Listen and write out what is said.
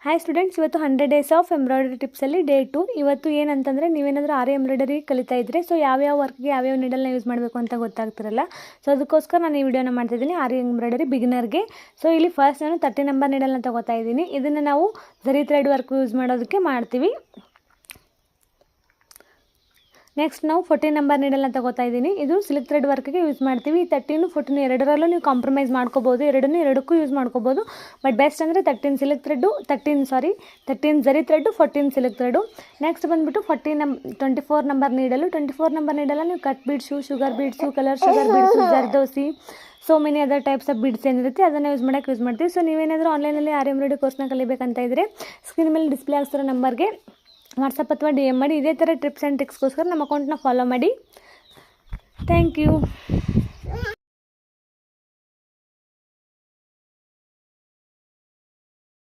Hi students, ಇವತ್ತು 100 days of embroidery ಟಿಪ್ಸಲ್ಲಿ day 2. ಇವತ್ತು ಏನಂತಂದರೆ ನೀವೇನಾದರೂ ಆರಿ ಎಂಬ್ರಾಯ್ಡರಿ ಕಲಿತಾ ಇದ್ದರೆ ಯಾವ್ಯಾವ ವರ್ಕ್ಗೆ ಯಾವ್ಯಾವ ನೀಡಲ್ನ ಯೂಸ್ ಮಾಡಬೇಕು ಅಂತ ಗೊತ್ತಾಗ್ತಿರಲ್ಲ. ಅದಕ್ಕೋಸ್ಕರ ನಾನು ಈ ವಿಡಿಯೋನ ಮಾಡ್ತಿದ್ದೀನಿ ಆರಿ ಎಂಬ್ರಾಯ್ಡರಿ ಬಿಗಿನರ್ಗೆ. ಇಲ್ಲಿ ಫಸ್ಟ್ ನಾನು 30 ನಂಬರ್ ನೀಡಲ್ನ ತಗೋತಾ ಇದ್ದೀನಿ. ಇದನ್ನು ನಾವು ಝರಿ ಥ್ರೆಡ್ ವರ್ಕ್ ಯೂಸ್ ಮಾಡೋದಕ್ಕೆ ಮಾಡ್ತೀವಿ. ನೆಕ್ಸ್ಟ್ ನಾವು 14 ನಂಬರ್ ನೀಡಲ್ನ ತಗೋತಾ ಇದ್ದೀನಿ. ಇದು ಸಿಲ್ಕ್ ಥ್ರೆಡ್ ವರ್ಕ್ಗೆ ಯೂಸ್ ಮಾಡ್ತೀವಿ. 13, 14 ಎರಡರಲ್ಲೂ ನೀವು ಕಾಂಪ್ರಮೈಸ್ ಮಾಡ್ಕೋಬೋದು, ಎರಡಕ್ಕೂ ಯೂಸ್ ಮಾಡ್ಕೋಬೋದು. ಬಟ್ ಬೆಸ್ಟ್ ಅಂದರೆ 13 ಸಿಲ್ಕ್ ಥ್ರೆಡ್ಡು, 13 ಝರಿ ಥ್ರೆಡ್ಡು, 14 ಸಿಲ್ಕ್ ಥ್ರೆಡ್ಡು. ನೆಕ್ಸ್ಟ್ ಬಂದುಬಿಟ್ಟು 24 ನಂಬರ್ ನೀಡಲು. 24 ನಂಬರ್ ನೀಡಲ್ಲ ನೀವು cut beads, sugar beads, colour sugar beads, zardozi, so many other types of beads ಏನಿರುತ್ತೆ ಅದನ್ನು ಯೂಸ್ ಮಾಡ್ತೀವಿ. ನೀವೇನಾದರೂ ಆನ್ಲೈನಲ್ಲಿ ಆರಿ ಎಂಬ್ರಾಯ್ಡರಿ ಕೋರ್ಸ್ನ ಕಲಿಬೇಕಂತ ಇದ್ದರೆ ಸ್ಕ್ರೀನ್ ಮೇಲೆ ಡಿಸ್ಪ್ಲೇ ಆಗ್ತಿರೋ ನಂಬರ್ಗೆ ವಾಟ್ಸಪ್ ಅಥವಾ DM ಮಾಡಿ. ಇದೇ ಥರ ಟಿಪ್ಸ್ ಆ್ಯಂಡ್ ಟ್ರಿಕ್ಸ್ಗೋಸ್ಕರ ನಮ್ಮ ಅಕೌಂಟ್ನ ಫಾಲೋ ಮಾಡಿ. Thank you.